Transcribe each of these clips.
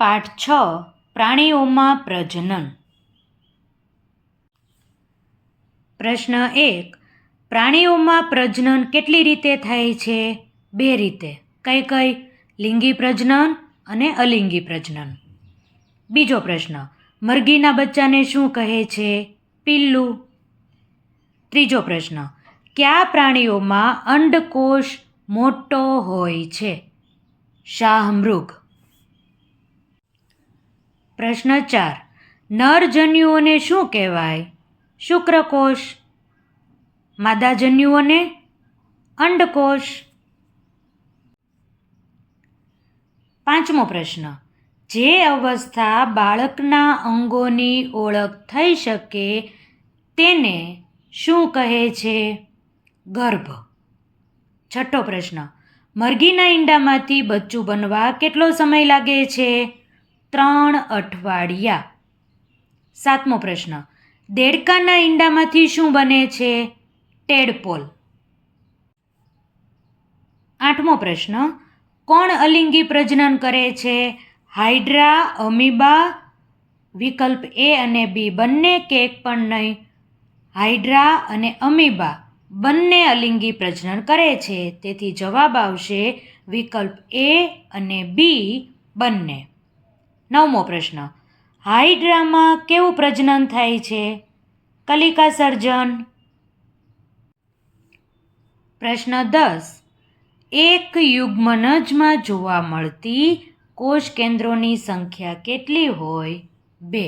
પાઠ 6 પ્રાણીઓમાં પ્રજનન. પ્રશ્ન 1. પ્રાણીઓમાં પ્રજનન કેટલી રીતે થાય છે? 2 રીતે. કઈ કઈ? લિંગી પ્રજનન અને અલિંગી પ્રજનન. બીજો પ્રશ્ન, મરઘીના બચ્ચાને શું કહે છે? પિલ્લું. ત્રીજો પ્રશ્ન, કયા પ્રાણીઓમાં અંડકોષ મોટો હોય છે? શાહમૃગ. પ્રશ્ન 4. નરજન્યુઓને શું કહેવાય? શુક્રકોષ. માદાજન્યુઓને? અંડકોષ. પાંચમો પ્રશ્ન, જે અવસ્થા બાળકના અંગોની ઓળખ થઈ શકે તેને શું કહે છે? ગર્ભ. છઠ્ઠો પ્રશ્ન, મરઘીના ઈંડામાંથી બચ્ચું બનવા કેટલો સમય લાગે છે? 3 અઠવાડિયા. સાતમો પ્રશ્ન, દેડકાના ઈંડામાંથી શું બને છે? ટેડપોલ. આઠમો પ્રશ્ન, કોણ અલિંગી પ્રજનન કરે છે? Hydra, amoeba. વિકલ્પ A અને B બંને કે એક પણ નહીં? હાઇડ્રા અને અમીબા બંને અલિંગી પ્રજનન કરે છે, તેથી જવાબ આવશે વિકલ્પ A અને B બંને. નવમો પ્રશ્ન, હાઇડ્રામાં કેવું પ્રજનન થાય છે? કલિકા સર્જન. પ્રશ્ન 10. એક યુગ્મનજમાં જોવા મળતી કોષ કેન્દ્રોની સંખ્યા કેટલી હોય? 2.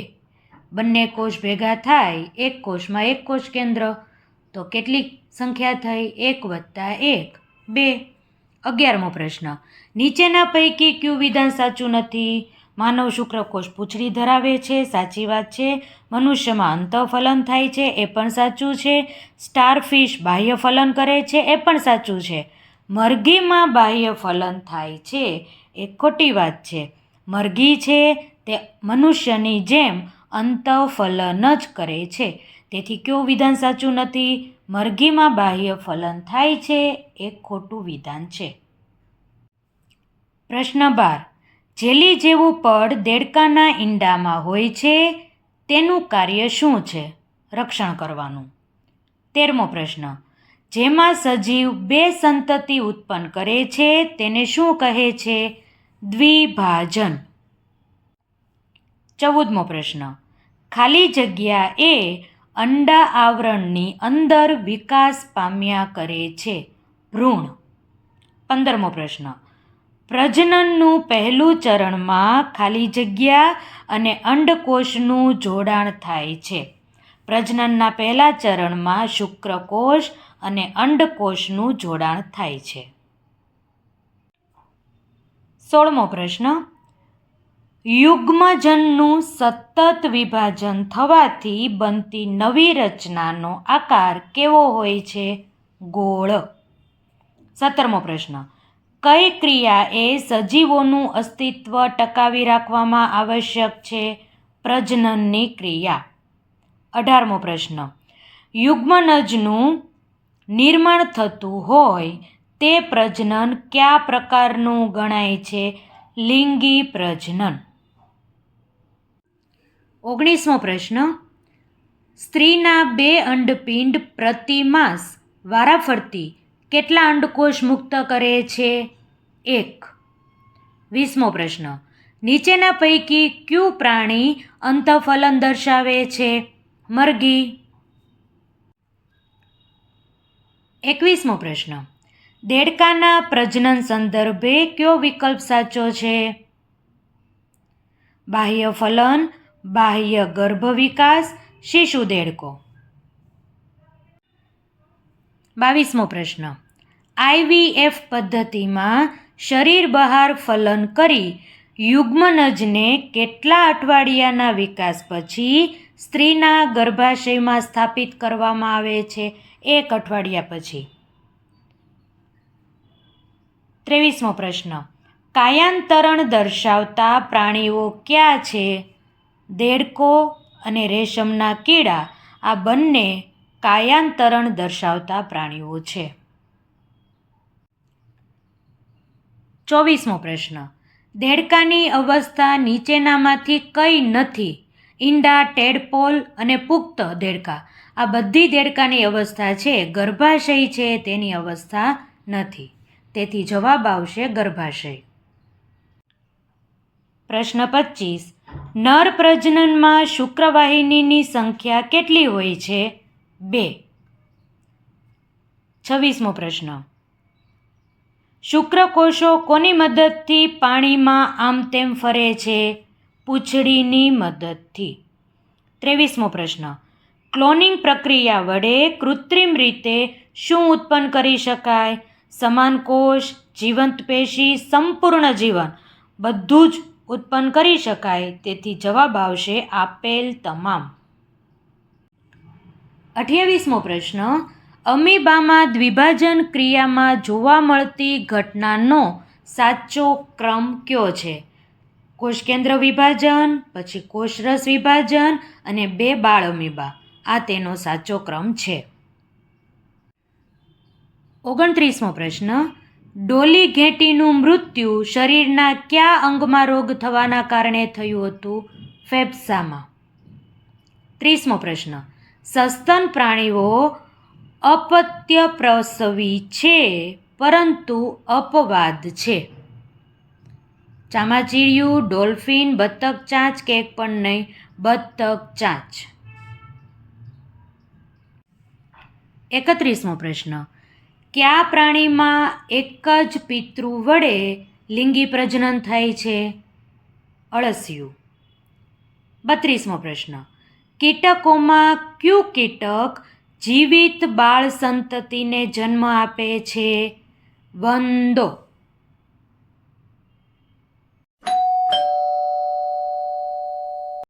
બંને કોષ ભેગા થાય એક કોષમાં એક કોષ કેન્દ્ર, તો કેટલી સંખ્યા થઈ? 1 + 1, 2. 11મો પ્રશ્ન, નીચેના પૈકી કયું વિધાન સાચું નથી? માનવ શુક્રકોષ પૂંછડી ધરાવે છે, સાચી વાત છે. મનુષ્યમાં અંતઃફલન થાય છે, એ પણ સાચું છે. સ્ટારફિશ બાહ્ય ફલન કરે છે, એ પણ સાચું છે. મરઘીમાં બાહ્ય ફલન થાય છે, એ ખોટી વાત છે. મરઘી છે તે મનુષ્યની જેમ અંતઃફલન જ કરે છે, તેથી કયું વિધાન સાચું નથી? મરઘીમાં બાહ્ય ફલન થાય છે, એ ખોટું વિધાન છે. પ્રશ્ન 12. જેલી જેવું પડ દેડકાના ઈંડામાં હોય છે, તેનું કાર્ય શું છે? રક્ષણ કરવાનું. 13મો પ્રશ્ન, જેમાં સજીવ 2 સંતતિ ઉત્પન્ન કરે છે તેને શું કહે છે? દ્વિભાજન. 14મો પ્રશ્ન, ખાલી જગ્યા એ અંડા આવરણની અંદર વિકાસ પામ્યા કરે છે? ભ્રૂણ. 15મો પ્રશ્ન, પ્રજનનનું પહેલું ચરણમાં ખાલી જગ્યા અને અંડકોષનું જોડાણ થાય છે. પ્રજનનના પહેલા ચરણમાં શુક્રકોષ અને અંડકોષનું જોડાણ થાય છે. 16મો પ્રશ્ન, યુગ્મજનનું સતત વિભાજન થવાથી બનતી નવી રચનાનો આકાર કેવો હોય છે? ગોળ. 17મો પ્રશ્ન, કઈ ક્રિયા એ સજીવોનું અસ્તિત્વ ટકાવી રાખવામાં આવશ્યક છે? પ્રજનનની ક્રિયા. 18મો પ્રશ્ન, યુગ્મનજનું નિર્માણ થતું હોય તે પ્રજનન કયા પ્રકારનું ગણાય છે? લિંગી પ્રજનન. 19મો પ્રશ્ન, સ્ત્રીના 2 અંડપિંડ પ્રતિ માસ વારાફરતી કેટલા અંડકોષ મુક્ત કરે છે? 1. 20મો પ્રશ્ન, નીચેના પૈકી કયું પ્રાણી અંતઃફલન દર્શાવે છે? મરઘી. 21મો પ્રશ્ન, દેડકાના પ્રજનન સંદર્ભે કયો વિકલ્પ સાચો છે? બાહ્ય ફલન, બાહ્ય ગર્ભ વિકાસ, શિશુ દેડકો. 22મો પ્રશ્ન, IVF પદ્ધતિમાં શરીર બહાર ફલન કરી યુગ્મનજને કેટલા અઠવાડિયાના વિકાસ પછી સ્ત્રીના ગર્ભાશયમાં સ્થાપિત કરવામાં આવે છે? 1 અઠવાડિયા પછી. 23મો પ્રશ્ન, કાયાંતરણ દર્શાવતા પ્રાણીઓ કયા છે? દેડકો અને રેશમના કીડા આ બંને કાયાંતરણ દર્શાવતા પ્રાણીઓ છે. 24મો પ્રશ્ન, દેડકાની અવસ્થા નીચેનામાંથી કઈ નથી? ઈંડા, ટેડપોલ અને પુખ્ત દેડકા. આ બધી દેડકાની અવસ્થા છે, ગર્ભાશય છે તેની અવસ્થા નથી. તેથી જવાબ આવશે ગર્ભાશય. પ્રશ્ન 25. નર પ્રજનનમાં શુક્રવાહિનીની સંખ્યા કેટલી હોય છે? 2. 26મો પ્રશ્ન. શુક્રકોષો કોની મદદથી પાણીમાં આમ તેમ ફરે છે? પૂંછડીની મદદથી. 23મો પ્રશ્ન. ક્લોનિંગ પ્રક્રિયા વડે કૃત્રિમ રીતે શું ઉત્પન્ન કરી શકાય? સમાન કોષ, જીવંત પેશી, સંપૂર્ણ જીવન બધું જ ઉત્પન્ન કરી શકાય. તેથી જવાબ આવશે આપેલ તમામ. 28મો પ્રશ્ન. અમીબામાં દ્વિભાજન ક્રિયામાં જોવા મળતી ઘટનાનો સાચો ક્રમ કયો છે? કોષકેન્દ્ર વિભાજન, પછી કોષરસ વિભાજન અને 2 બાળ અમીબા. આ તેનો સાચો ક્રમ છે. 29મો પ્રશ્ન. ડોલી ઘેટીનું મૃત્યુ શરીરના કયા અંગમાં રોગ થવાના કારણે થયું હતું? ફેફસામાં. 30મો પ્રશ્ન. સસ્તન પ્રાણીઓ અપત્ય પ્રસવી છે પરંતુ અપવાદ છે. ચામાચીડિયું, ડોલ્ફિન, બતક ચાંચ કે એક પણ નહીં? બતક ચાંચ. 31મો પ્રશ્ન. કયા પ્રાણીમાં એક જ પિતૃ વડે લિંગી પ્રજનન થાય છે? અળસિયું. 32મો પ્રશ્ન. કીટકોમાં કયું કીટક જીવિત બાળ સંતતિને જન્મ આપે છે? વંદો.